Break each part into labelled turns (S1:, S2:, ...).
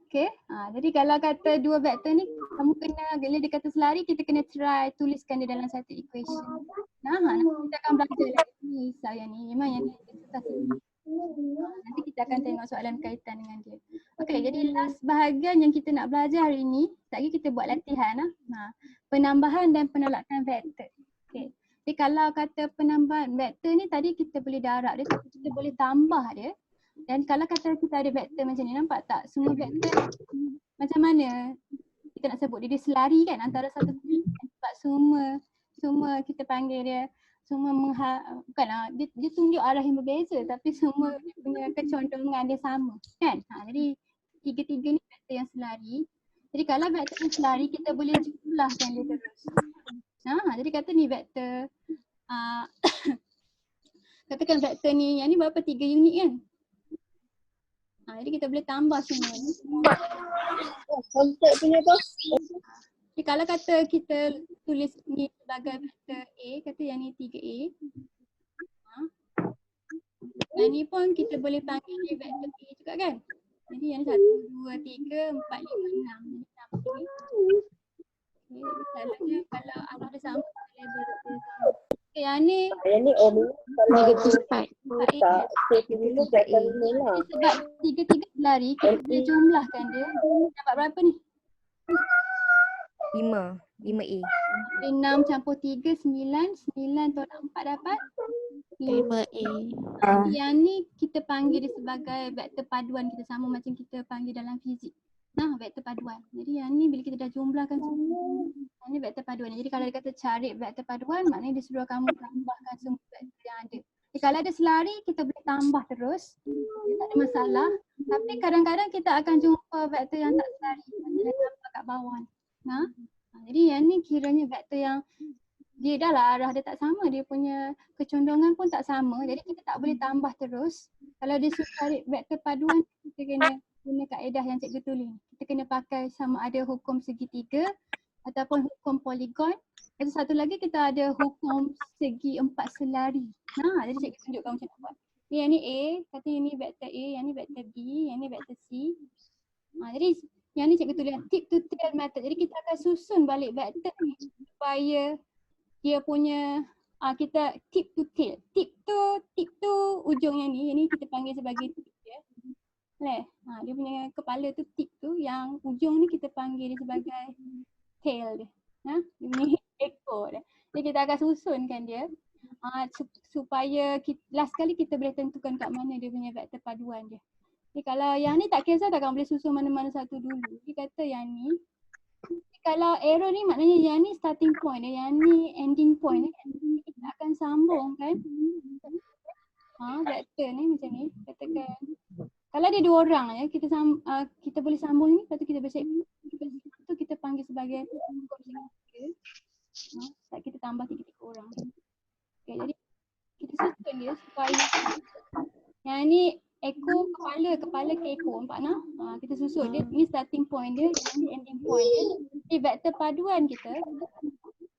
S1: Okay. Jadi kalau kata dua vektor ni kamu kena, bila dia kata selari kita kena try tuliskan dia dalam satu equation. Nanti kita akan belajar lagi ni yang ni. Memang yang ni susah sikit. Nanti kita akan tengok soalan berkaitan dengan dia. Okay, jadi last bahagian yang kita nak belajar hari ni, lagi kita buat latihan penambahan dan penolakan vektor. Okay. Jadi kalau kata penambahan vektor ni tadi kita boleh darab dia, tapi kita boleh tambah dia. Dan kalau kata kita ada vektor macam ni, nampak tak? Semua vektor macam mana kita nak sebut dia selari kan antara satu sama lain. Sebab semua kita panggil dia semua bukanlah dia tunjuk arah yang berbeza tapi semua dia punya kecondongan dia sama kan. Jadi tiga-tiga ni vektor yang selari. Jadi kalau vektor yang selari kita boleh jumlahkan dia terus. Jadi kata ni vektor katakan vektor ni yang ni berapa 3 unit kan. Jadi kita boleh tambah semua ni.
S2: Kontak punya apa?
S1: Jadi kalau kata kita tulis ni sebagai vektor A, kata yang ni 3A. Yang ni pun kita boleh panggil dia vektor A juga kan. Jadi yang ni 1, 2, 3, 4, 5, 6. Jadi sama ni. Okay, jadi kalau arah dia sama, label dia sama. Okay, yang ni
S2: Negatif 4.
S1: tak. Sebab tiga-tiga selari, kita boleh jumlahkan dia. Dapat berapa ni?
S3: 5A.
S1: 6 campur 3, 9 tolak 4 dapat
S3: 5A.
S1: Yang ni kita panggil dia sebagai vektor paduan kita, sama macam kita panggil dalam fizik. Vektor paduan. Jadi yang ni bila kita dah jumlahkan semua, yang ni vektor paduan. Jadi kalau dia kata cari vektor paduan, maknanya dia suruh kamu tambahkan semua vektor yang ada. Jadi kalau ada selari, kita boleh tambah terus. Dia tak ada masalah. Tapi kadang-kadang kita akan jumpa vektor yang tak selari. Dia tambah kat bawah. Jadi yang ni kiranya vektor yang dia dah lah arah dia tak sama, dia punya kecondongan pun tak sama. Jadi kita tak boleh tambah terus. Kalau dia suruh cari vektor paduan, kita kena guna kaedah yang cikgu tulis. Kita kena pakai sama ada hukum segitiga ataupun hukum poligon. Lepas satu lagi kita ada hukum segi empat selari. Jadi cikgu tunjukkan macam mana buat. Yang ni A, kata yang ni vektor A, yang ni vektor B, yang ni vektor C. Jadi yang ni cikgu tulis tip to tail method. Jadi kita akan susun balik vektor ni supaya dia punya kita tip to tail. Tip tu ujung yang ni kita panggil sebagai tip dia. Dia punya kepala tu tip tu, yang ujung ni kita panggil dia sebagai tail dia. Dia punya ekor dia. Jadi kita akan susunkan dia supaya last kali kita boleh tentukan kat mana dia punya vektor paduan dia. Jadi kalau yang ni tak kisah tak, kamu boleh susun mana-mana satu dulu. Dia kata yang ni, kalau arrow ni maknanya yang ni starting point dia, yang ni ending point dia kan. Kita akan sambung kan. Vektor ni macam ni, katakan kalau ada dua orang ya, kita boleh sambung ni, lepas tu kita bersih. Lepas tu kita panggil sebagai hukum segitiga. Kita tambah 3 orang. Okay, jadi kita susun dia supaya yang ni ekor kepala ke ekor, nampak nak? Kita susun dia, ni starting point dia, yang ni ending point dia. Jadi vektor paduan kita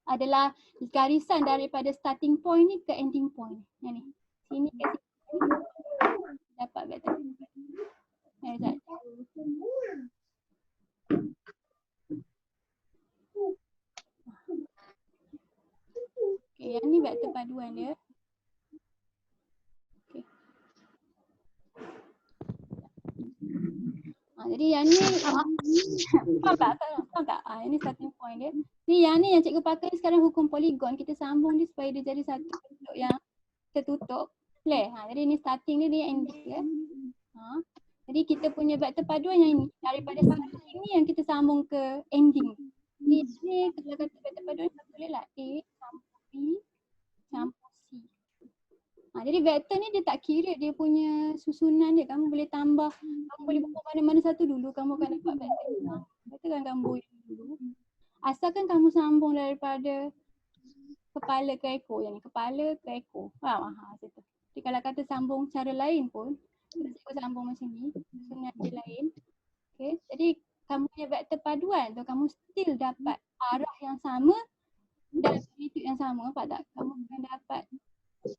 S1: adalah garisan daripada starting point ni ke ending point. Yang ni. Sini ke sini dapat vektor paduan. Okay, yang ni vektor paduan dia. Okay. Jadi yang ni faham tak? Yang ni starting point dia. Ni yang ni yang cikgu pakai sekarang hukum poligon. Kita sambung dia supaya dia jadi satu bentuk yang tertutup. Jadi ni starting dia, ni ending dia. Jadi kita punya vektor paduan yang ini, daripada starting ni yang kita sambung ke ending. Jadi ni kalau kata vektor paduan kita boleh lah A campur B campur C. Jadi vektor ni dia tak kira dia punya susunan dia. Kamu boleh tambah, kamu boleh buka mana-mana satu dulu, kamu akan dapat vektor yang sama. Katakan kamu dulu. Asalkan kamu sambung daripada kepala ke ekor, yang ni kepala ke ekor. Faham? Jadi kalau kata sambung cara lain pun, kita sambung macam ni, susunan dia lain. Okay, jadi kamu punya vektor paduan tu, kamu still dapat arah yang sama dan magnitude yang sama. Nampak tak? Kamu akan dapat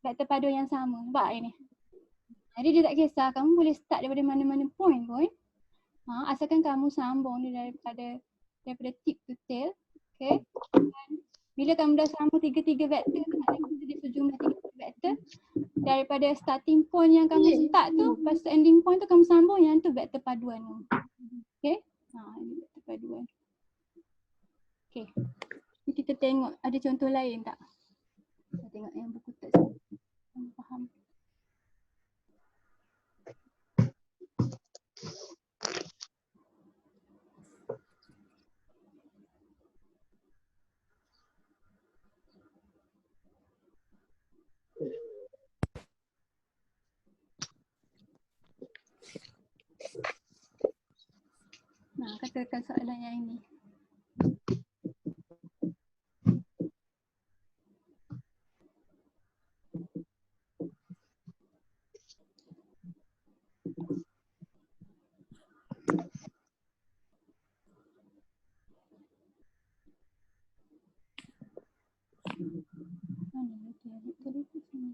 S1: vektor paduan yang sama. Nampak ini? Jadi dia tak kisah, kamu boleh start daripada mana-mana point pun. Asalkan kamu sambung dia daripada tip to tail. Okay. Dan bila kamu dah sambung tiga-tiga vektor tu, maknanya kita jadi sejumlah tiga vektor. Daripada starting point yang kamu start tu, lepas tu ending point tu kamu sambung, yang tu vektor paduan tu. Okay. Ini vektor paduan. Okay. Ni kita tengok ada contoh lain tak? Kita tengok yang buku teks. Kamu faham? Katakan soalan yang ini. Mana lagi tadi tu sini.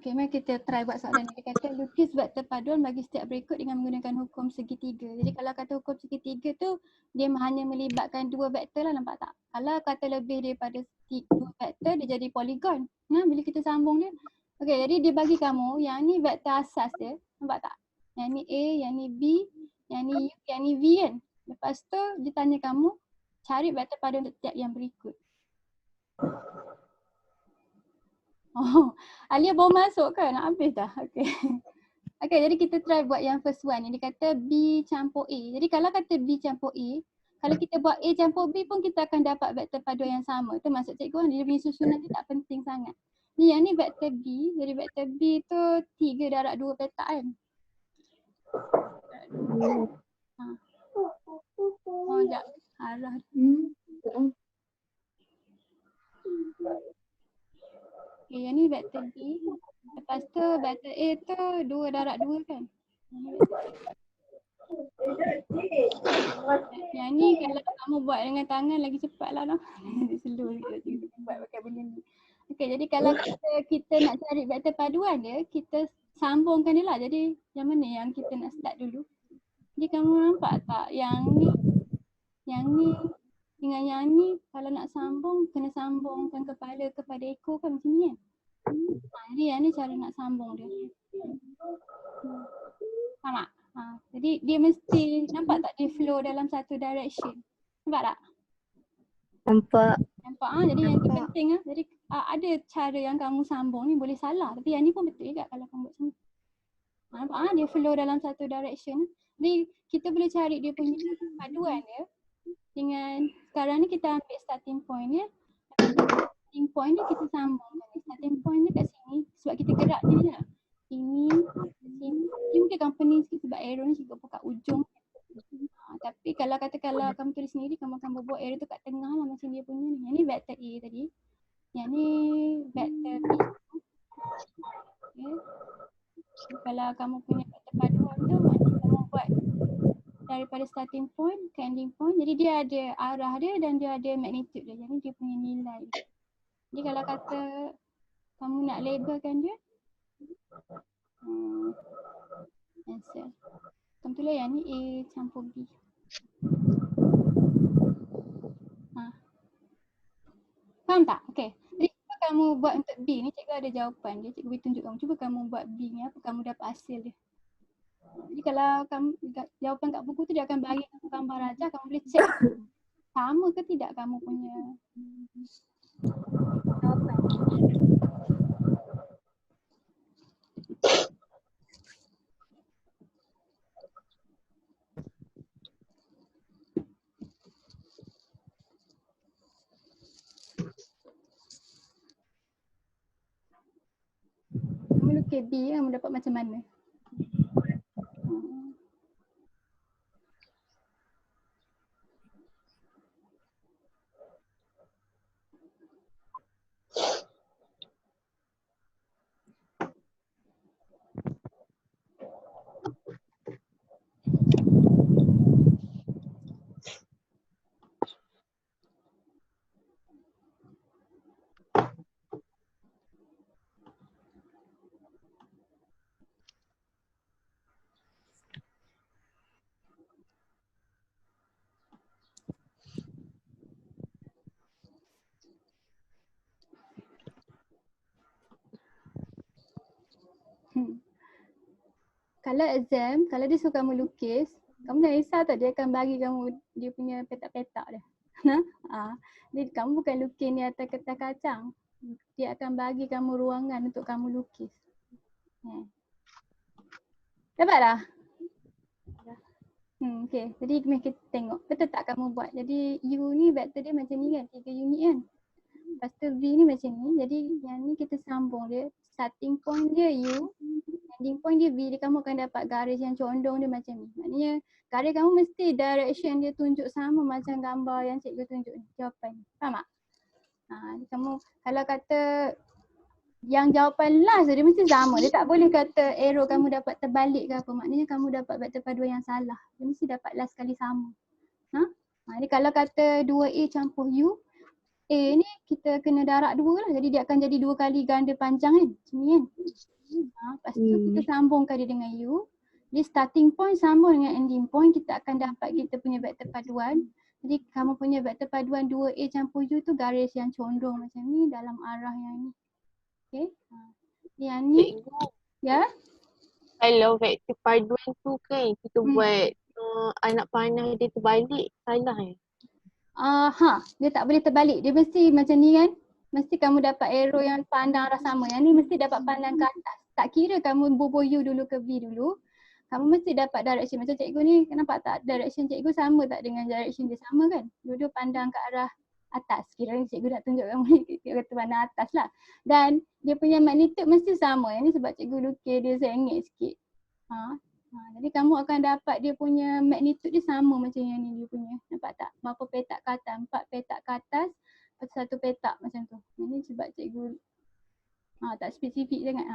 S1: Okay, mari kita try buat soalan ni. Dia kata lukis vektor paduan bagi setiap berikut dengan menggunakan hukum segitiga. Jadi kalau kata hukum segitiga tu dia hanya melibatkan dua vektor lah, nampak tak? Kalau kata lebih daripada dua vektor dia jadi poligon. Bila kita sambung dia. Okay, jadi dia bagi kamu yang ni vektor asas dia, nampak tak? Yang ni A, yang ni B, yang ni U, yang ni V kan? Lepas tu dia tanya kamu cari vektor paduan untuk tiap yang berikut. Oh, Alia baru masuk ke? Nak habis dah? Okay. Okay, jadi kita try buat yang first one. Yang dia kata B campur A. Jadi kalau kata B campur A, kalau kita buat A campur B pun kita akan dapat vektor paduan yang sama. Itu maksud cikgu, dia punya susunan dia tak penting sangat. Ni yang ni vektor B. Jadi vektor B tu 3 darab 2 petak kan? Oh, sekejap. Arah. Okay, yang ni vektor B. Lepas tu vektor A tu 2 darab 2 kan? Yang ni kalau kamu buat dengan tangan lagi cepat lah. Slow sikit buat pakai benda ni. Okay, jadi kalau kita nak cari vektor paduan dia, kita sambungkan dia lah. Jadi yang mana yang kita nak start dulu? Jadi kamu nampak tak yang ni dengan yang ni kalau nak sambung kena sambungkan kepala kepada ekor kan macam ni kan? Jadi yang ni cara nak sambung dia. Faham tak? Jadi dia mesti nampak tak dia flow dalam satu direction. Nampak tak?
S3: Nampak.
S1: Jadi yang tu penting Jadi ada cara yang kamu sambung ni boleh salah tapi yang ni pun betul juga kalau kamu buat macam ni. Nampak dia flow dalam satu direction. Jadi kita boleh cari dia punya paduan dia dengan sekarang ni kita ambil starting point dia. Starting point dia kita sambung. Starting point dia kat sini sebab kita gerak ni lah. Ini mungkin company sikit sebab arrow ni juga kat ujung. Tapi kalau kamu tulis sendiri kamu akan buat arrow tu kat tengah lah macam dia punya ni. Yang ni vektor A tadi. Yang ni vektor B. Okay. Kalau kamu punya vektor paduan tu kamu buat daripada starting point ke ending point. Jadi dia ada arah dia dan dia ada magnitude dia. Jadi dia punya nilai. Jadi kalau kata kamu nak labelkan dia answer. Kamu tulis yang ni A campur B. Faham tak? Okay. Jadi cuba kamu buat untuk B ni, cikgu ada jawapan dia. Cikgu boleh tunjuk kamu. Cuba kamu buat B ni apa kamu dapat hasil dia. Jadi kalau kamu jawapan kat buku tu dia akan bagi kamu gambar rajah, kamu boleh check sama ke tidak kamu punya jawapan. Kamu lukis B, kamu dapat macam mana? Kalau exam, kalau dia suruh kamu lukis, kamu jangan risau tak, dia akan bagi kamu dia punya petak-petak dia. Dia, kamu bukan lukis ni atas kertas kacang. Dia akan bagi kamu ruangan untuk kamu lukis. Dapat dah? Okay. Jadi mari kita tengok. Betul tak kamu buat? Jadi U ni vektor dia macam ni kan? 3 unit kan? Lepas tu V ni macam ni. Jadi yang ni kita sambung dia. Starting point dia U. Ending point dia V. Dia kamu akan dapat garis yang condong dia macam ni. Maknanya garis kamu mesti direction dia tunjuk sama macam gambar yang cikgu tunjuk ni. Jawapan ni. Faham tak? Kamu kalau kata yang jawapan last dia mesti sama. Dia tak boleh kata arrow kamu dapat terbalik ke apa. Maknanya kamu dapat vektor paduan yang salah. Dia mesti dapat last kali sama. Jadi kalau kata 2A campur U, A ni kita kena darab 2 lah. Jadi dia akan jadi 2 kali ganda panjang kan. Macam ni kan. Lepas tu kita sambungkan dia dengan U. Dia starting point sambung dengan ending point. Kita akan dapat kita punya vektor paduan. Jadi kamu punya vektor paduan 2A campur U tu garis yang condong macam ni dalam arah yang ni. Okay. Yang ni. Ya.
S2: Kalau vektor paduan tu kan kita buat anak panah dia terbalik, salah
S1: dia tak boleh terbalik. Dia mesti macam ni kan. Mesti kamu dapat arrow yang pandang arah sama. Yang ni mesti dapat pandang ke atas. Tak kira kamu bubuh U dulu ke V dulu. Kamu mesti dapat direction. Macam cikgu ni, nampak tak direction cikgu sama tak dengan direction dia sama kan? Dua-dua pandang ke arah atas. Kira cikgu nak tunjuk kamu ni, kita kata pandang atas lah. Dan dia punya magnitude mesti sama. Yang ni sebab cikgu lukis dia sengit sikit. Jadi kamu akan dapat dia punya magnitude dia sama macam yang ni dia punya. Nampak tak? Berapa petak ke atas? 4 petak ke atas. Lepas 1 petak macam tu. Ini sebab cikgu tak spesifik sangat.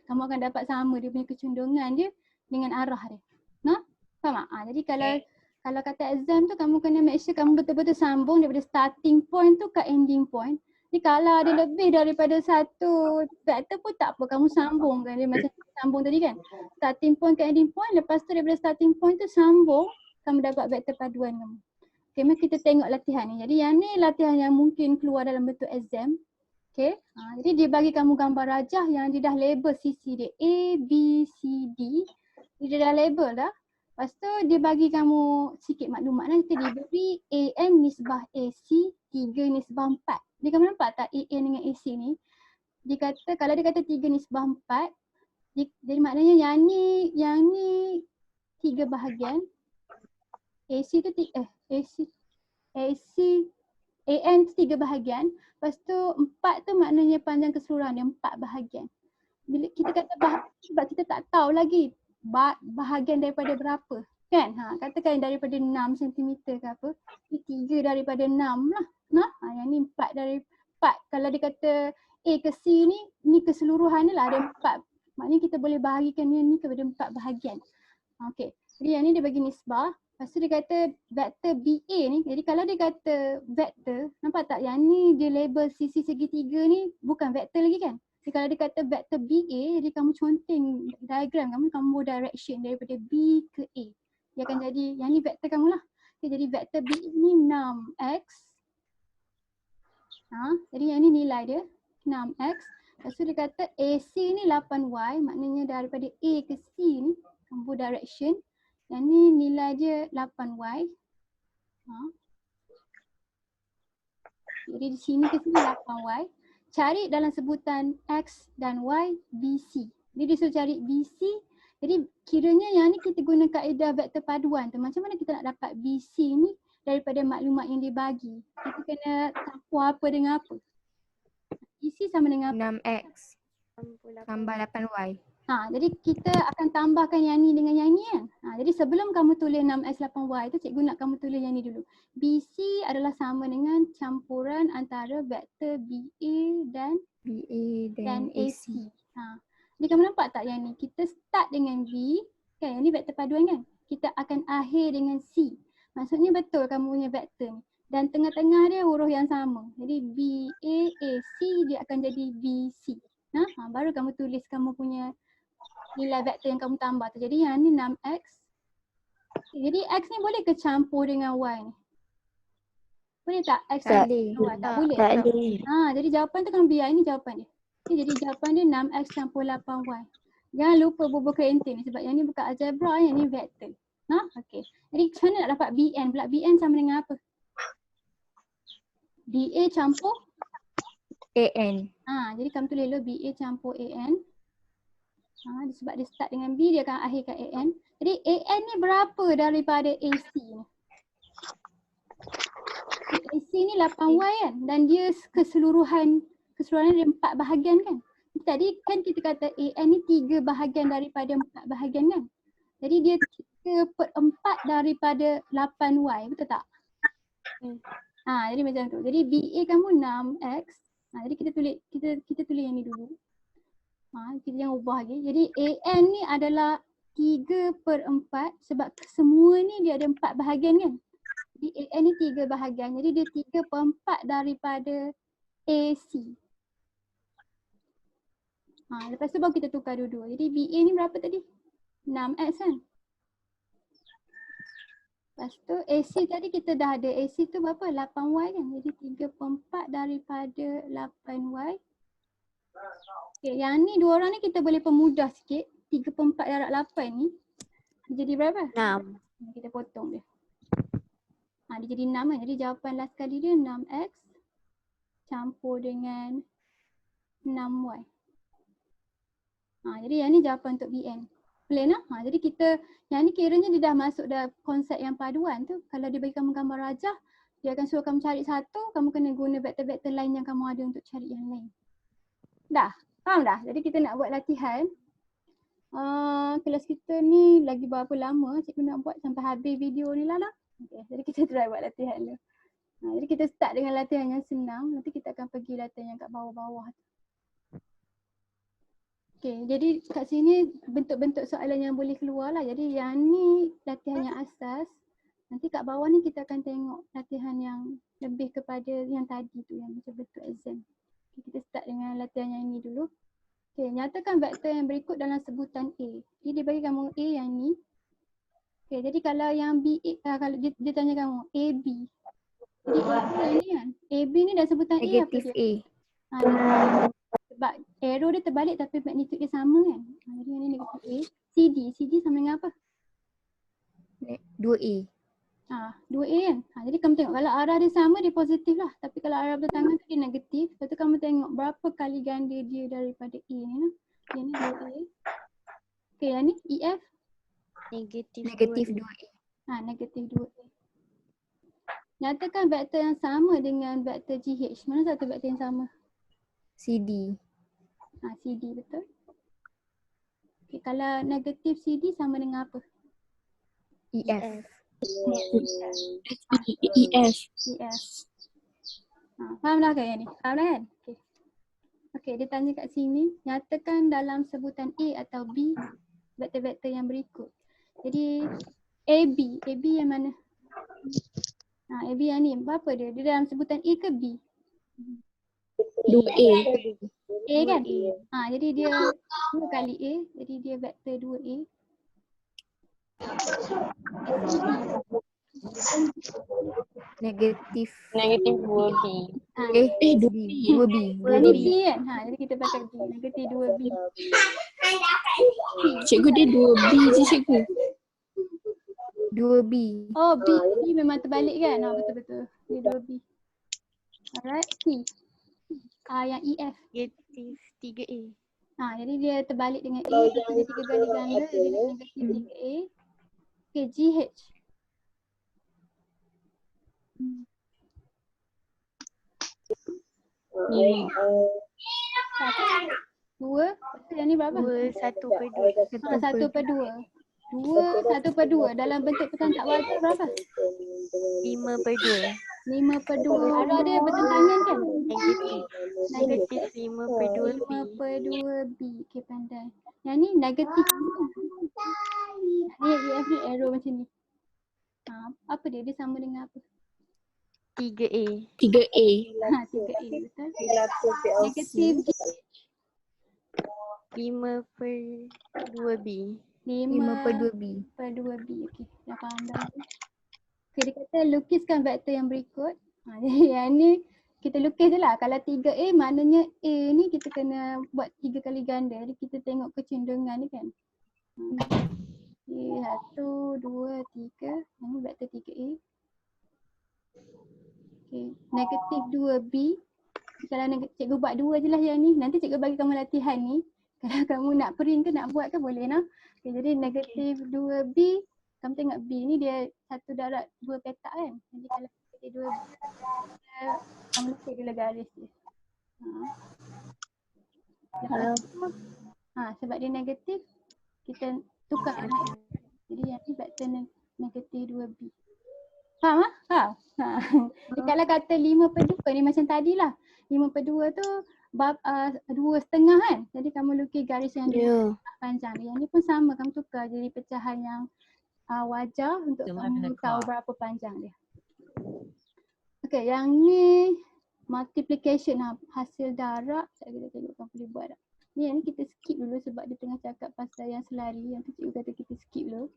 S1: Kamu akan dapat sama dia punya kecondongan dia dengan arah dia. Faham tak? Jadi kalau kata exam tu kamu kena make sure kamu betul-betul sambung daripada starting point tu ke ending point. Jadi kalau ada lebih daripada satu vektor pun tak apa, kamu sambung kan dia macam sambung tadi kan. Starting point ke ending point, lepas tu daripada starting point tu sambung, kamu dapat vektor paduan kamu. Okay, mari kita tengok latihan ni. Jadi yang ni latihan yang mungkin keluar dalam bentuk exam. Okay, jadi dia bagi kamu gambar rajah yang dia dah label sisi dia A, B, C, D. Dia dah label dah. Lepas tu dia bagi kamu sikit maklumat lah. Kita diberi AN nisbah AC 3 nisbah 4. Dia kamu nampak tak AN dengan AC ni? Dia kata, kalau dia kata 3 nisbah 4, jadi maknanya yang ni 3 bahagian. AC tu AN tu 3 bahagian. Lepas tu 4 tu maknanya panjang keseluruhan dia 4 bahagian. Bila kita kata bahagian sebab kita tak tahu lagi bahagian daripada berapa kan. Katakan daripada 6 cm ke apa, ni 3 daripada 6 lah. Yang ni 4 dari 4. Kalau dia kata A ke C ni keseluruhan dia lah ada 4. Maknanya kita boleh bahagikan yang ni kepada 4 bahagian. Okey. Jadi yang ni dia bagi nisbah. Lepas tu dia kata vektor BA ni. Jadi kalau dia kata vektor, nampak tak yang ni dia label sisi segitiga ni bukan vektor lagi kan. Jadi kalau dia kata vektor BA, jadi kamu conteng diagram kamu buat direction daripada B ke A. Dia akan jadi, yang ni vektor kamu lah. Okay, jadi vektor BA ni 6x. Jadi yang ni nilai dia 6x. Lepas tu dia kata AC ni 8y, maknanya daripada A ke C ni kamu buat direction. Yang ni nilai dia 8y. Jadi di sini ke sini 8y. Cari dalam sebutan X dan Y BC. Jadi dia suruh cari BC. Jadi kiranya yang ni kita guna kaedah vektor paduan tu. Macam mana kita nak dapat BC ni daripada maklumat yang dia bagi? Kita kena campur apa dengan apa? BC sama dengan apa?
S3: 6x tambah 8y.
S1: Jadi kita akan tambahkan yang ni dengan yang ni kan. Jadi sebelum kamu tulis 6x 8y tu, cikgu nak kamu tulis yang ni dulu. BC adalah sama dengan campuran antara vektor BA dan AC. Jadi kamu nampak tak yang ni? Kita start dengan B, kan? Yang ni vektor paduan kan? Kita akan akhir dengan C. Maksudnya betul kamu punya vektor ni. Dan tengah-tengah dia huruf yang sama. Jadi BAAC dia akan jadi BC. Baru kamu tulis kamu punya nilai vektor yang kamu tambah tu. Jadi yang ni 6x. Jadi x ni boleh ke campur dengan y ni? Boleh tak? X
S3: Tak
S1: boleh.
S3: boleh.
S1: Tak boleh.
S2: Tak boleh.
S1: Jadi jawapan tu kan biar, ini jawapan dia. Jadi jawapan dia 6x campur 8y. Jangan lupa bubur kreatin sebab yang ni bukan algebra, yang ni vektor. Nah, okey. Jadi macam mana nak dapat Bn pula? Bn sama dengan apa? Ba campur
S3: AN.
S1: jadi kamu tulis dulu Ba campur An. Sebab dia start dengan B, dia akan akhirkan An. Jadi An ni berapa daripada AC ni? AC ni 8Y kan? Dan dia keseluruhan dia 4 bahagian kan? Tadi kan kita kata An ni 3 bahagian daripada 4 bahagian kan? Jadi dia 3/4 daripada 8Y, betul tak? Jadi macam tu. Jadi BA kamu 6X. Jadi kita tulis yang ni dulu. Kita jangan ubah lagi. Jadi AN ni adalah 3/4 sebab semua ni dia ada 4 bahagian kan? Jadi AN ni 3 bahagian. Jadi dia 3/4 daripada AC. Lepas tu baru kita tukar dua-dua. Jadi BA ni berapa tadi? 6X kan? Lepas tu AC tadi kita dah ada. AC tu berapa? 8Y kan? Jadi 3/4 daripada 8Y. Okay, yang ni dua orang ni kita boleh permudah sikit. 3/4 darab 8 ni. Dia jadi berapa?
S2: 6.
S1: Kita potong dia. Dia jadi 6 kan? Jadi jawapan last kali dia 6X campur dengan 6Y. Jadi yang ni jawapan untuk BN. Plain lah. Jadi kita, yang ni kiranya dia dah masuk dah konsep yang paduan tu. Kalau dia bagi kamu gambar rajah, dia akan suruh kamu cari satu, kamu kena guna vektor-vektor lain yang kamu ada untuk cari yang lain. Dah? Faham dah? Jadi kita nak buat latihan. Kelas kita ni lagi berapa lama cikgu nak buat sampai habis video ni lah. Okay, jadi kita try buat latihan dulu. Jadi kita start dengan latihan yang senang. Nanti kita akan pergi latihan yang kat bawah-bawah. Okay, jadi kat sini bentuk-bentuk soalan yang boleh keluar lah. Jadi yang ni latihan yang asas. Nanti kat bawah ni kita akan tengok latihan yang lebih kepada yang tadi tu, yang macam bentuk exam. Okay, kita start dengan latihan yang ini dulu. Okay, nyatakan vektor yang berikut dalam sebutan A. Jadi dia bagi kamu A yang ni. Okay, jadi kalau yang B, kalau dia tanya kamu AB. Jadi AB yang ni kan. AB ni dalam sebutan A apa
S3: Negatif
S1: dia?
S3: A.
S1: Sebab arrow dia terbalik tapi magnitude dia sama kan. Jadi yang ni negatif A. CD sama dengan apa?
S3: 2A.
S1: 2A kan. Jadi kamu tengok kalau arah dia sama dia positif lah. Tapi kalau arah bertangan tu dia negatif. Lepas tu kamu tengok berapa kali ganda dia daripada A ni lah. Yang ni 2A. Okay, yang ni EF.
S3: Negatif 2A.
S1: Negatif 2A. Nyatakan vektor yang sama dengan vektor GH. Mana satu vektor yang sama?
S3: CD.
S1: CD betul. Okay, kalau negatif CD sama dengan apa?
S3: EF.
S2: EF.
S1: Faham dah kan yang ni? Faham dah kan? Okay, dia tanya kat sini. Nyatakan dalam sebutan A atau B vektor-vektor yang berikut. Jadi AB yang mana? AB yang ni, berapa dia? Dia dalam sebutan A ke B?
S2: 2A.
S1: A kan? Jadi dia 2 kali A, jadi dia vektor 2A.
S3: Negatif
S2: 2B.
S3: 2B.
S1: Jadi B kan? Jadi kita pakai B. Negatif 2B.
S2: Cikgu dia 2B je cikgu.
S3: 2B.
S1: Oh B memang terbalik kan? Betul-betul. Dia 2B. Alright, C. Yang EF.
S4: Negatif 3A.
S1: Jadi dia terbalik dengan A, tapi dia 3 kali ganda, jadi dia negatif 3A. Okay, GH. Dua. Yang ni berapa?
S4: 1/2.
S1: 1/2. 1/2 dalam bentuk pecahan tak wajar berapa?
S4: 5/2.
S1: 5/2. Arah dia bertentangan kan?
S4: Negatif 5/2B.
S1: 5/2B. Okay, pandai. Yang ni negatif. Ni EF ni arrow macam ni. Apa dia? Dia sama dengan apa?
S4: 3A.
S2: 3A.
S1: 3A betul. Negatif
S4: 5/2B.
S3: 5/2B.
S1: 5/2B. Okey, dah faham dah. Okay, dia kata lukiskan vektor yang berikut. Jadi yang ni kita lukis je lah. Kalau 3A maknanya A ni kita kena buat 3 kali ganda. Jadi kita tengok kecenderungan ni kan. Okay, 1, 2, 3. Yang ni vektor 3A. Okay, negatif 2B. Kalau cikgu buat 2 je lah yang ni. Nanti cikgu bagi kamu latihan ni. Kalau kamu nak print ke nak buat ke boleh nah. Okay, jadi negatif 2B. Kamu tengok B ni dia 1 darab 2 petak kan. Jadi kalau negatif 2B. Kamu lukis dulu garis dia. Lepas tu, sebab dia negatif, kita tukar naik. Jadi yang ni vektor negatif 2B. Faham ah? Faham? Jadi kalau kata 5/2 ni macam tadilah. 5/2 tu 2/2 kan. Jadi kamu lukis garis yang panjang. Yang ni pun sama, kamu tukar jadi pecahan yang wajar untuk kamu tahu berapa panjang dia. Okay, yang ni multiplication hasil darab. Saya kita tengok kamu boleh buat tak. Ni yang ni kita skip dulu sebab dia tengah cakap pasal yang selari. Yang tu cikgu kata kita skip dulu.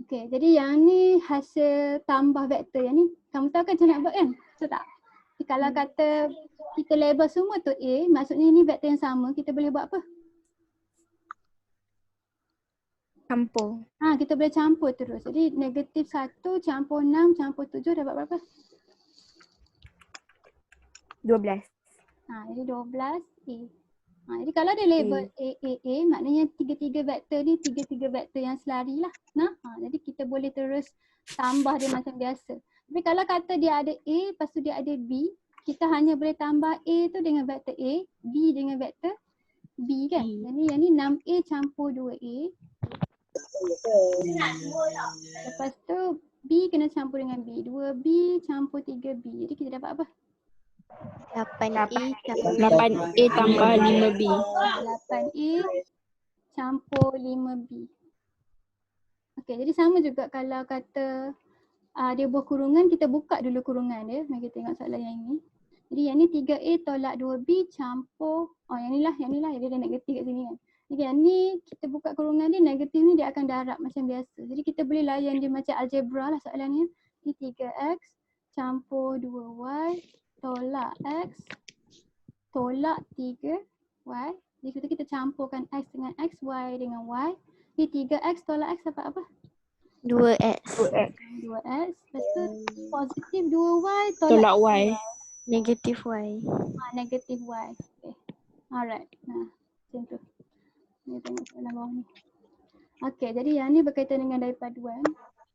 S1: Okay, jadi yang ni hasil tambah vektor. Yang ni kamu tahu kan macam nak buat kan? Betul tak? Jadi, kalau kata kita label semua tu A, maksudnya ni vektor yang sama, kita boleh buat apa?
S3: Campur.
S1: Kita boleh campur terus. Jadi negatif 1 campur 6 campur 7 dapat berapa?
S3: 12.
S1: Jadi 12A. Jadi kalau dia label A, maknanya 3 vektor ni 3 vektor yang selari lah. Jadi kita boleh terus tambah dia macam biasa. Tapi kalau kata dia ada A, lepas tu dia ada B, kita hanya boleh tambah A tu dengan vektor A, B dengan vektor B kan. Jadi yang ni 6A campur 2A. Lepas tu B kena campur dengan B. 2B campur 3B. Jadi kita dapat apa?
S4: 8A tambah 5B.
S1: 8A campur 5B. Okey, jadi sama juga kalau kata dia buah kurungan, kita buka dulu kurungan dia. Mari kita tengok soalan yang ini. Jadi yang ni 3A tolak 2B campur, yang ni lah dia ada negatif kat sini kan. Jadi yang ni kita buka kurungan dia, negatif ni dia akan darab macam biasa. Jadi kita boleh layan dia macam algebra lah soalannya. Ni 3X campur 2Y tolak X tolak 3Y. Jadi kita campurkan X dengan X, Y dengan Y. Ni 3X tolak X dapat apa?
S4: 2X.
S1: 2X. Lepas tu positif 2Y
S4: Tolak Y.
S1: Y.
S4: Negatif Y.
S1: Negatif Y. Okay. Alright. Macam tu. Ni tengok soalan bawah ni. Okay, jadi yang ni berkaitan dengan dari paduan.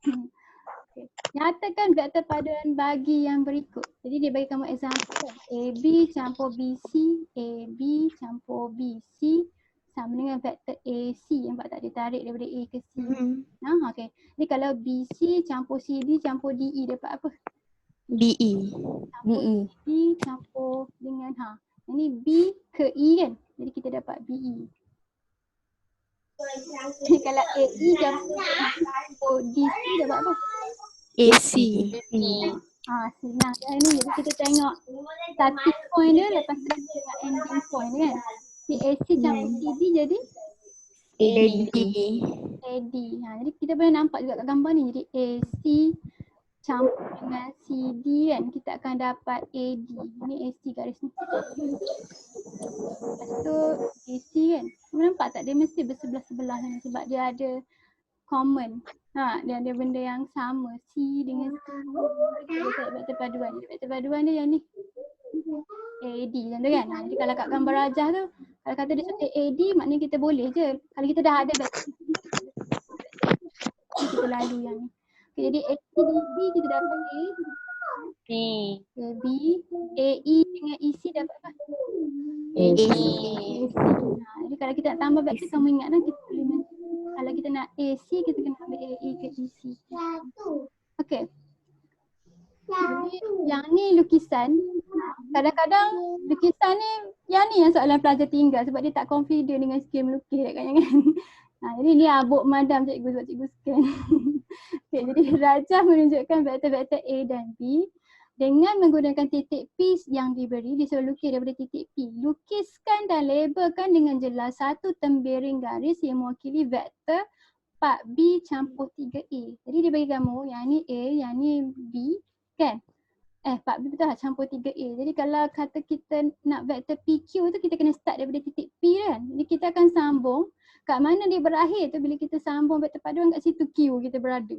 S1: Okay. Nyatakan vektor paduan bagi yang berikut. Jadi dia bagi kamu example. AB campur BC, AB campur BC sama dengan vektor AC. Nampak tak, dia tarik daripada A ke C. Okay. Jadi kalau BC campur CD campur DE dapat apa?
S4: DE.
S1: Campur D campur dengan ini B ke E kan. Jadi kita dapat BE. Jadi kalau AE campur DC dapat apa?
S4: AC.
S1: Senang kan ni. Jadi kita tengok starting point dia lepas tu kita tengok ending point dia kan. Si AC campur CD jadi
S4: AD.
S1: AD. Jadi kita boleh nampak juga kat gambar ni. Jadi AC campur dengan CD kan, kita akan dapat AD. Ni AC garis ni. Lepas tu AC kan. Kamu nampak tak, dia mesti bersebelah-sebelah ni sebab dia ada common. Dia ada benda yang sama. C dengan C. Kita cari vektor paduan. Vektor paduan dia yang ni. AD macam tu kan. Jadi kalau kat gambar rajah tu, kalau kata dia suka AD, maknanya kita boleh je. Kalau kita dah ada vektor kita lalu yang ni. Okay, jadi ACDC kita dapat A. B. AE dengan EC dapat apa?
S4: AC.
S1: Jadi kalau kita nak tambah vektor, kamu ingat kan kita boleh kalau kita nak AC, kita kena ambil AE ke EC. Okay. Jadi yang ni lukisan. Kadang-kadang lukisan ni, yang ni yang soalan pelajar tinggal sebab dia tak confident dengan skill melukis kan. Jadi ni abuk madam cikgu sebab cikgu scan. Okay, jadi rajah menunjukkan vektor-vektor A dan B dengan menggunakan titik P yang diberi. Dia suruh lukis daripada titik P. Lukiskan dan labelkan dengan jelas satu tembiring garis yang mewakili vektor part B campur 3A. Jadi dia bagi kamu yang ni A, yang ni B kan. Part B betul lah campur 3A. Jadi kalau kata kita nak vektor PQ tu kita kena start daripada titik P kan. Jadi kita akan sambung kat mana dia berakhir tu bila kita sambung vektor paduan kat situ Q kita berada.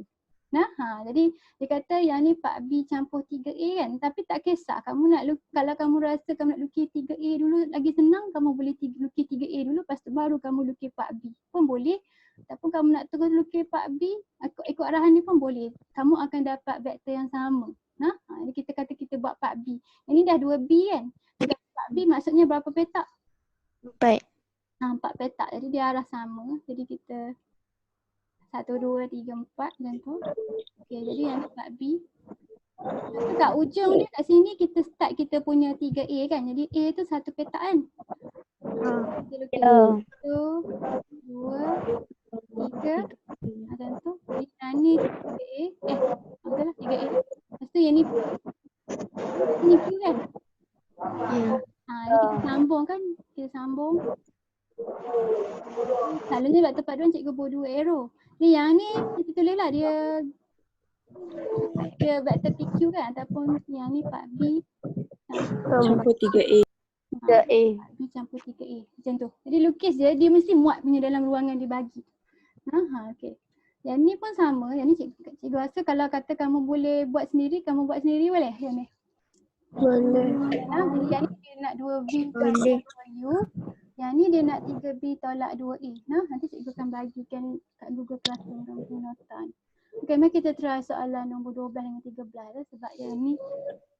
S1: Nah, jadi dia kata yang ni part B campur 3A kan. Tapi tak kisah kamu nak kalau kamu rasa kamu nak lukis 3A dulu lagi senang, kamu boleh lukis 3A dulu lepas tu baru kamu lukis part B pun boleh. Ataupun kamu nak terus lukis part B ikut arahan ni pun boleh. Kamu akan dapat vektor yang sama. Jadi kita kata kita buat part B. Ini dah 2B kan. Part B maksudnya berapa petak?
S4: 4.
S1: 4 petak. Jadi dia arah sama. Jadi kita 1, 2, 3, 4 macam tu. Okey, jadi yang part B. Kat ujung dia kat sini kita start kita punya 3A kan. Jadi A tu 1 petak kan. Kita lukis 1, 2, 3 macam tu. Jadi yang ni 3A. Betul lah 3A. Lepas tu yang ni ini Q kan. Jadi kita sambung kan. Kita sambung. Selalunya vektor paduan cikgu buat 2 arrow. Ni yang ni kita tulis lah dia vektor PQ kan ataupun yang ni part B
S5: Campur 3A.
S2: 3A.
S1: B campur 3A macam tu. Jadi lukis je dia mesti muat punya dalam ruangan dia bagi. Okey. Yang ni pun sama. Yang ni cikgu rasa kalau kata kamu boleh buat sendiri, kamu buat sendiri boleh yang ni?
S2: Boleh.
S1: Jadi yang ni dia nak 2B tolak 2U. Yang ni dia nak 3B tolak 2A. Nanti cikgu akan bagikan kat Google Classroom kamu punya nota ni. Okey, mari kita try soalan nombor 12 dengan 13 sebab yang ni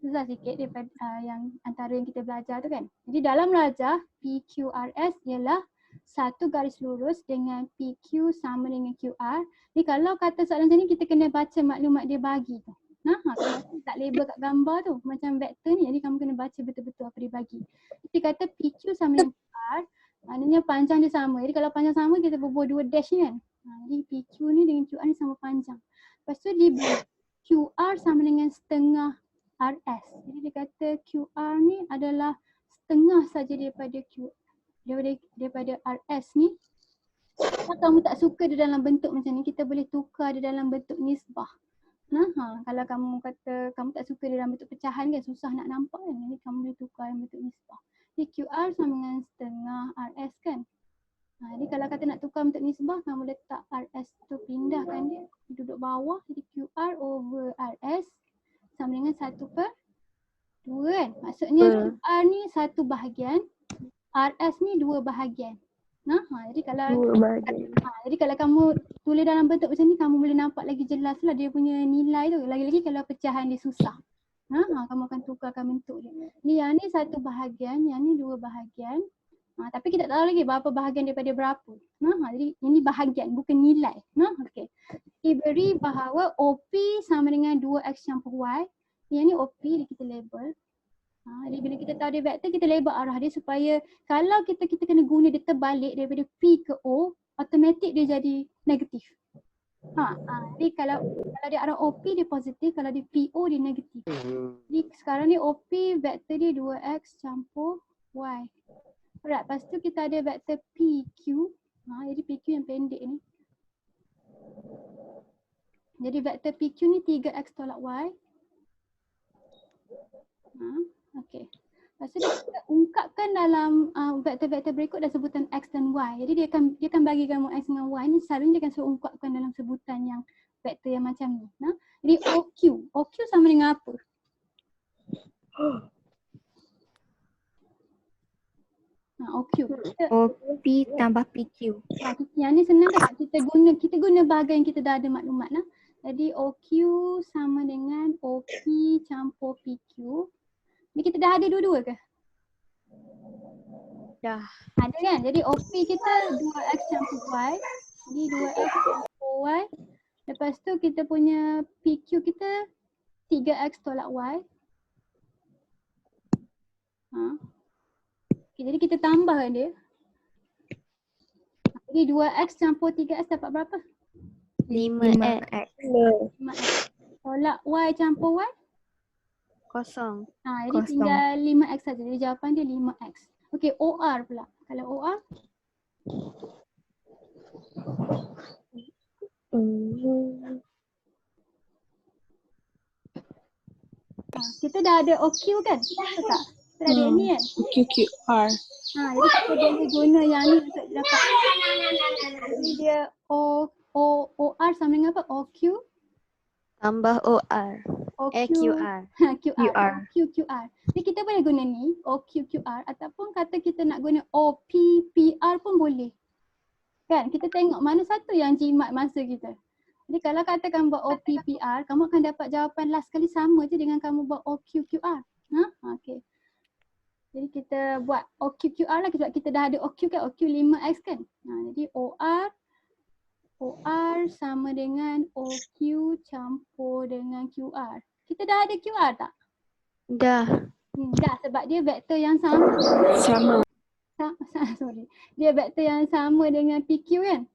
S1: susah sikit daripada yang antara yang kita belajar tu kan. Jadi dalam rajah PQRS ialah satu garis lurus dengan PQ sama dengan QR. Jadi kalau kata soalan macam ni kita kena baca maklumat dia bagi tu. Kalau tak label kat gambar tu macam vektor ni, jadi kamu kena baca betul-betul apa dia bagi. Dia kata PQ sama dengan QR, maknanya panjang dia sama. Jadi kalau panjang sama kita bubuh 2 dash ni kan. Jadi PQ ni dengan QR ni sama panjang. Lepas tu dia QR sama dengan setengah RS. Jadi dia kata QR ni adalah setengah saja daripada daripada RS ni. Kalau kamu tak suka dia dalam bentuk macam ni, kita boleh tukar dia dalam bentuk nisbah. Kalau kamu kata kamu tak suka dia dalam bentuk pecahan kan, susah nak nampak kan. Jadi kamu boleh tukar dalam bentuk nisbah. Jadi QR sama dengan setengah RS kan. Jadi kalau kata nak tukar bentuk nisbah, kamu letak RS tu pindahkan dia duduk bawah. Jadi QR over RS sama dengan 1/2 kan. Maksudnya QR ni 1 bahagian, RS ni 2 bahagian. Jadi kalau kamu tulis dalam bentuk macam ni, kamu boleh nampak lagi jelas lah dia punya nilai tu. Lagi-lagi kalau pecahan dia susah. Kamu akan tukarkan bentuk dia. Ni yang ni 1 bahagian, yang ni 2 bahagian. Tapi kita tak tahu lagi berapa bahagian daripada berapa. Jadi ini bahagian bukan nilai. Okey. Diberi bahawa OP sama dengan 2X campur Y. Yang ni OP dia kita label. Jadi bila kita tahu dia vektor, kita label arah dia supaya kalau kita kena guna dia terbalik daripada P ke O, automatik dia jadi negatif. Jadi kalau dia arah OP dia positif, kalau dia PO dia negatif. Jadi sekarang ni OP vektor dia 2X campur Y. Alright, lepas tu kita ada vektor PQ. Jadi PQ yang pendek ni. Jadi vektor PQ ni 3X tolak Y. Okey. Lepas tu kita ungkapkan dalam vektor-vektor berikut dan sebutan X dan Y. Jadi dia akan bagi kamu X dengan Y ni, selalunya dia akan suruh ungkapkan dalam sebutan yang vektor yang macam ni. Jadi OQ. OQ sama dengan apa? OQ.
S3: OP tambah PQ.
S1: Yang ni senang kan? Kita guna bahagian yang kita dah ada maklumat lah. Jadi OQ sama dengan OP campur PQ. Ni kita dah ada dua-dua ke?
S4: Dah.
S1: Ada kan? Jadi OP kita 2X campur Y. Jadi 2X campur Y. Lepas tu kita punya PQ kita 3X tolak Y. Okay, jadi kita tambahkan dia. Jadi 2X campur 3X dapat berapa?
S4: 5X.
S1: 5X. Tolak Y campur Y?
S4: Kosong.
S1: Jadi
S3: Kosong.
S1: tinggal 5X saja. Jadi jawapan dia 5X. Okey, OR pula. Kalau OR? Kita dah ada OQ kan? Betul tak? Kita dah ada yang ni kan?
S5: QQR.
S1: Jadi kita boleh guna yang ni untuk dapat. Jadi dia OR sama dengan apa? OQ
S4: Tambah OR. QR.
S1: QR. OQQR. Jadi kita boleh guna ni OQQR ataupun kata kita nak guna OPPR pun boleh. Kan? Kita tengok mana satu yang jimat masa kita. Jadi kalau katakan buat OPPR, kamu akan dapat jawapan last kali sama je dengan kamu buat OQQR. Okey. Jadi kita buat OQQR lah sebab kita dah ada OQ kan, OQ 5x kan. Jadi OR sama dengan OQ campur dengan QR. Kita dah ada QR tak?
S4: Dah.
S1: Dah sebab dia vektor yang sama. Sorry. Dia vektor yang sama dengan PQ kan?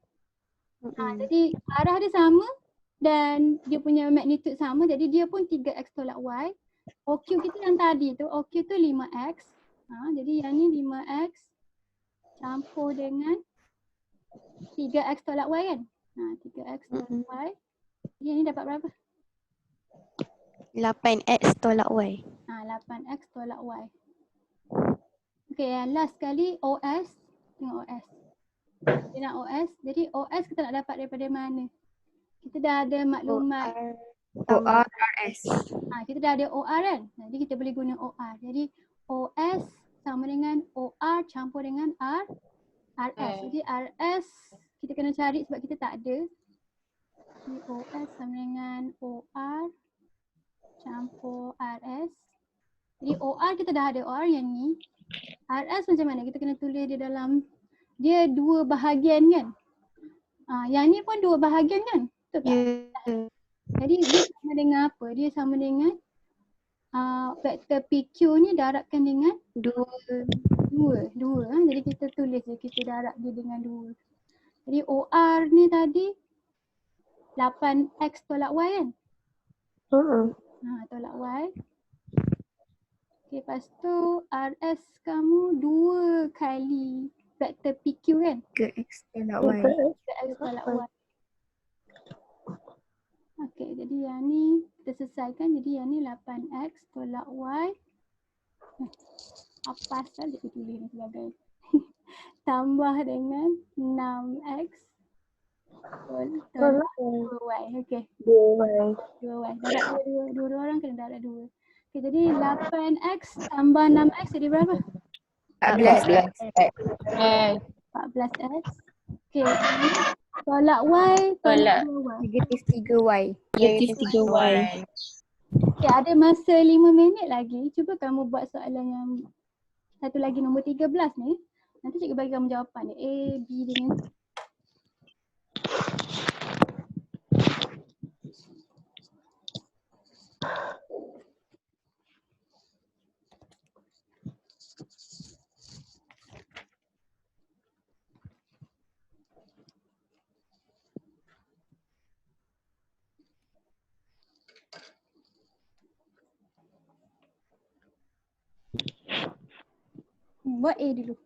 S1: Jadi arah dia sama dan dia punya magnitude sama, jadi dia pun 3x tolak y. OQ kita yang tadi tu, OQ tu 5x. Jadi yang ni 5x campur dengan 3x tolak y kan? 3x tolak y. Jadi yang ni dapat berapa?
S4: 8x tolak y.
S1: 8x tolak y. Okay, yang last kali OS. Tengok OS. Dia nak OS. Jadi OS kita nak dapat daripada mana? Kita dah ada maklumat.
S3: OR, RS.
S1: Kita dah ada OR kan? Jadi kita boleh guna OR. Jadi OS sama dengan OR campur dengan RS. Jadi RS kita kena cari sebab kita tak ada. Jadi OS sama dengan OR campur RS. Jadi OR kita dah ada OR yang ni. RS macam mana? Kita kena tulis dia dalam, dia dua bahagian kan? Yang ni pun dua bahagian kan? Betul tak? Jadi dia sama dengan apa? Dia sama dengan vektor PQ ni darabkan dengan dua. Jadi kita tulis je, kita darab dia dengan 2. Jadi OR ni tadi 8x tolak y kan? Tolak y. Okay, lepas tu RS kamu 2 kali vektor PQ kan?
S3: 3x tolak y.
S1: 3x tolak y. Okay, jadi yang ni kita selesaikan. Jadi yang ni 8x tolak y. Apa asal dia tulis ni sebagai tambah dengan 6x tolak 2y. Okay. 2y. Darab dua orang kena darab 2. Okay, jadi 8x tambah 6x jadi berapa?
S3: 14x.
S1: 14x. Okay. Tolak y, tolak 2y.
S3: Negatif 3y.
S5: Negatif 3y.
S1: Okay, ada masa 5 minit lagi. Cuba kamu buat soalan yang satu lagi nombor 13 ni. Nanti cikgu bagi kamu jawapan dia. A, B dengan C. Buat A dulu.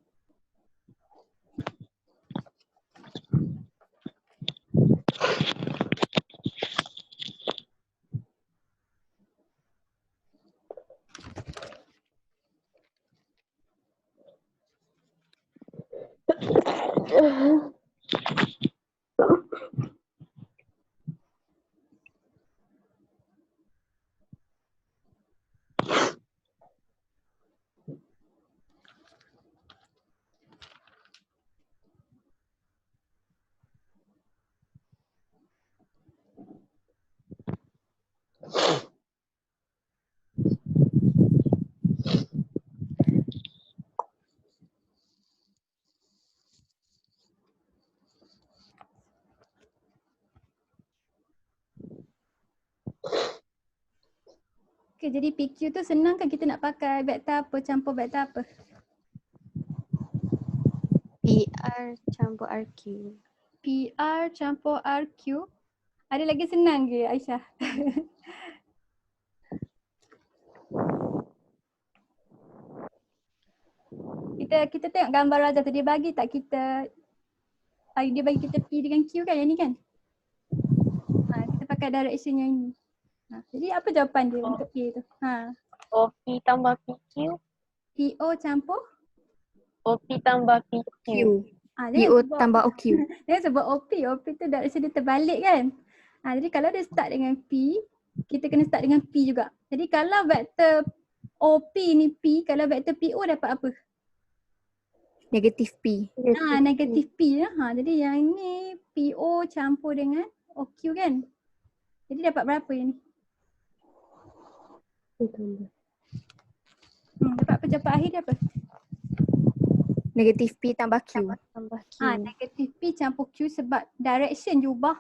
S1: Okay, jadi PQ tu senang kan kita nak pakai vektor apa, campur vektor apa?
S4: PR campur RQ.
S1: PR campur RQ. Ada lagi senang ke Aisyah? kita tengok gambar Raja tu, dia bagi tak kita, dia bagi kita P dengan Q kan yang ni kan? Kita pakai direction yang ini. Jadi apa jawapan dia untuk P tu?
S2: OP tambah PQ.
S1: PO campur?
S2: OP tambah PQ.
S3: Q.
S1: Dia
S3: PO
S1: sebab,
S3: tambah OQ.
S1: dia sebab OP tu direction dia terbalik kan? Jadi kalau dia start dengan P, kita kena start dengan P juga. Jadi kalau vektor OP ni P, kalau vektor PO dapat apa?
S3: Negatif P.
S1: Negatif P lah. Jadi yang ni PO campur dengan OQ kan? Jadi dapat berapa yang ni? Dapat apa jawapan akhir dia apa?
S3: Negatif P tambah Q.
S4: Tambah Q.
S1: Negatif P campur Q sebab direction dia ubah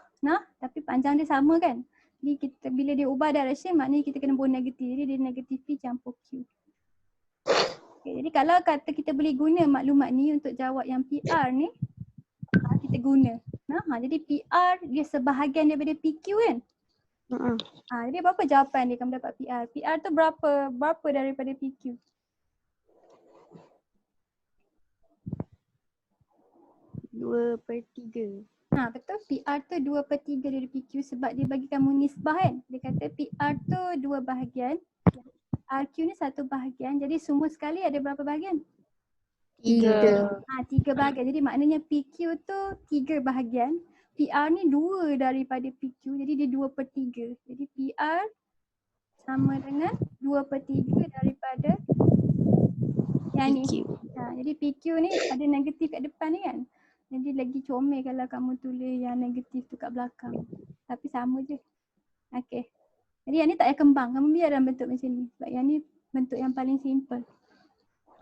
S1: tapi panjang dia sama kan? Jadi kita bila dia ubah direction maknanya kita kena buang negatif. Jadi dia negatif P campur Q. Okay, jadi kalau kata kita boleh guna maklumat ni untuk jawab yang PR ni, kita guna. Jadi PR dia sebahagian daripada PQ kan? Jadi berapa jawapan dia kamu dapat PR? PR tu berapa daripada PQ?
S4: Dua per tiga.
S1: Betul, PR tu 2/3 dari PQ sebab dia bagi kamu nisbah kan. Dia kata PR tu 2 bahagian, RQ ni 1 bahagian. Jadi semua sekali ada berapa bahagian?
S3: 3.
S1: 3 bahagian. Jadi maknanya PQ tu 3 bahagian. PR ni 2 daripada PQ. Jadi dia 2/3. Jadi PR sama dengan 2/3 daripada yang ni.
S4: PQ.
S1: Jadi PQ ni ada negatif kat depan ni kan. Jadi lagi comel kalau kamu tulis yang negatif tu kat belakang. Tapi sama je. Okay. Jadi yang ni tak payah kembang. Kamu biar dalam bentuk macam ni. Sebab yang ni bentuk yang paling simple.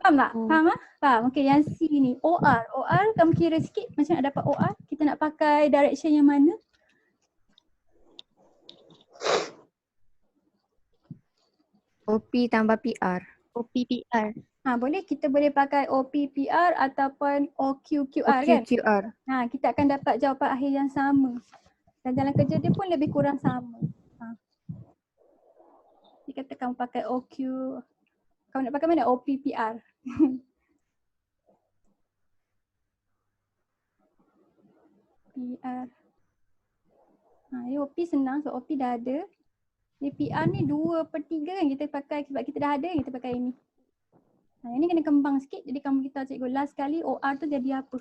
S1: Faham tak? Faham lah? Faham? Okay, yang C ni. OR. OR kamu kira sikit macam nak dapat OR. Kita nak pakai direction yang mana?
S3: OP tambah PR.
S4: OPPR.
S1: Boleh, kita boleh pakai OPPR ataupun OQQR kan?
S3: OQQR.
S1: Kita akan dapat jawapan akhir yang sama. Dan jalan kerja dia pun lebih kurang sama. Jadi kata kamu pakai OQ, kamu nak pakai mana? OPPR. PR. Ini OP senang, so OP dah ada. Jadi PR ni 2/3 kan kita pakai sebab kita dah ada, kita pakai ini. Yang ni kena kembang sikit, jadi kamu kita cikgu last kali OR tu jadi apa?